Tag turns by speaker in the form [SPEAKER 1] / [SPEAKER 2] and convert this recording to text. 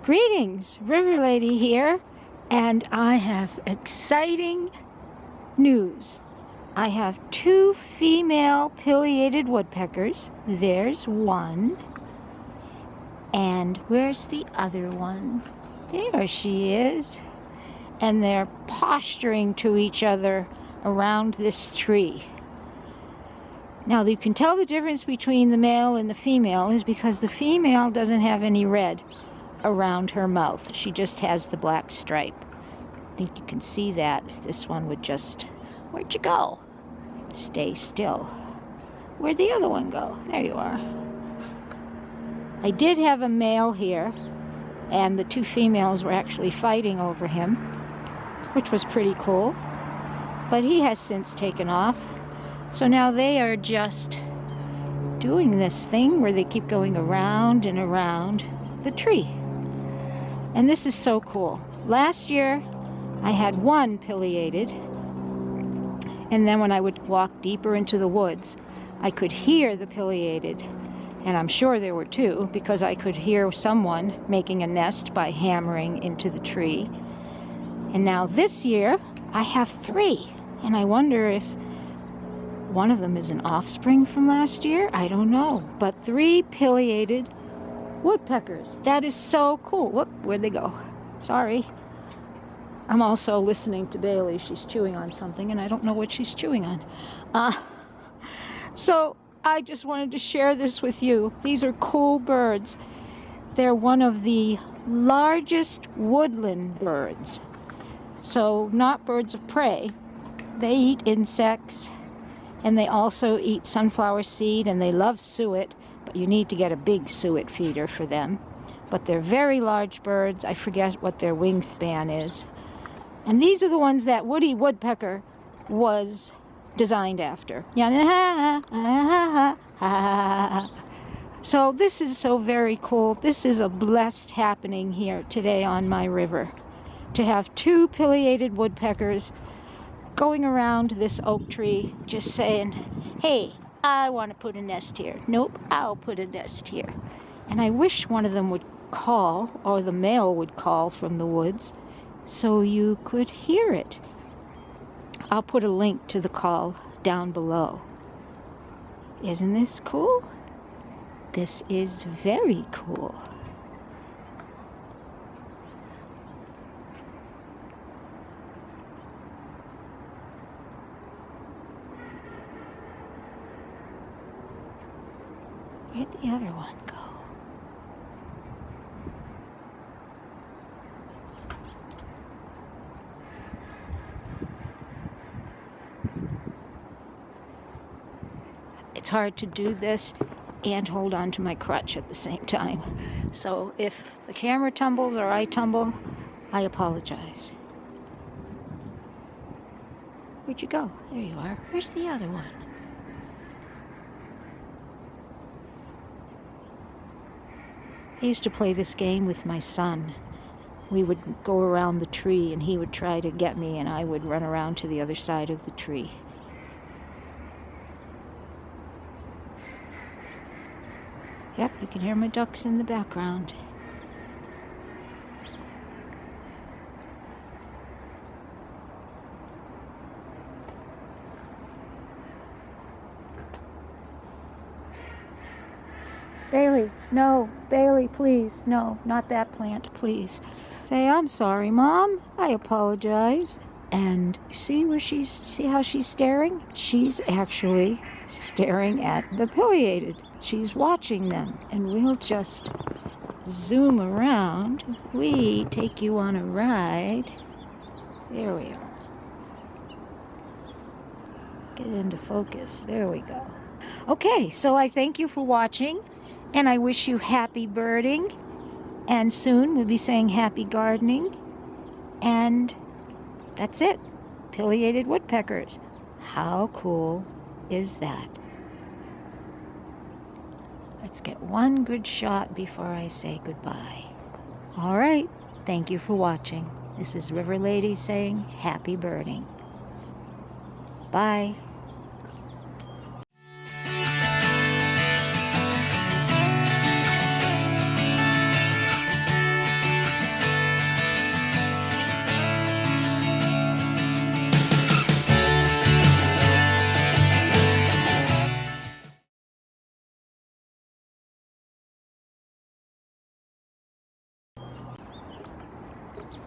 [SPEAKER 1] Greetings, River Lady here, and I have exciting news. I have 2 female pileated woodpeckers. There's one. And where's the other one? There she is. And they're posturing to each other around this tree. Now you can tell the difference between the male and the female is because the female doesn't have any red around her mouth. She just has the black stripe. I think you can see that if this one would just... Where'd you go? Stay still. Where'd the other one go? There you are. I did have a male here, and the 2 females were actually fighting over him, which was pretty cool. But he has since taken off. So now they are just doing this thing where they keep going around and around the tree. And this is so cool. Last year, I had 1 pileated, and then when I would walk deeper into the woods, I could hear the pileated, and I'm sure there were 2, because I could hear someone making a nest by hammering into the tree. And now this year, I have 3, and I wonder if one of them is an offspring from last year. I don't know, but 3 pileated woodpeckers. That is so cool. Whoop, where'd they go? Sorry. I'm also listening to Bailey. She's chewing on something, and I don't know what she's chewing on. So I just wanted to share this with you. These are cool birds. They're one of the largest woodland birds. So not birds of prey. They eat insects, and they also eat sunflower seed, and they love suet, but you need to get a big suet feeder for them. But they're very large birds. I forget what their wingspan is. And these are the ones that Woody Woodpecker was designed after. So this is so very cool. This is a blessed happening here today on my river. To have 2 pileated woodpeckers going around this oak tree, just saying, hey, I want to put a nest here. Nope, I'll put a nest here. And I wish one of them would call, or the male would call from the woods, so you could hear it. I'll put a link to the call down below. Isn't this cool? This is very cool. Where'd the other one go? It's hard to do this and hold on to my crutch at the same time. So if the camera tumbles or I tumble, I apologize. Where'd you go? There you are. Where's the other one? I used to play this game with my son. We would go around the tree and he would try to get me and I would run around to the other side of the tree. Yep, you can hear my ducks in the background. Bailey, no. Bailey, please. No, not that plant, please. Say, I'm sorry, Mom. I apologize. And see how she's staring? She's actually staring at the pileated. She's watching them. And we'll just zoom around. We take you on a ride. There we are. Get it into focus. There we go. Okay, so I thank you for watching. And I wish you happy birding, and soon we'll be saying happy gardening, and that's it. Pileated woodpeckers. How cool is that? Let's get one good shot before I say goodbye. All right, thank you for watching. This is River Lady saying happy birding. Bye.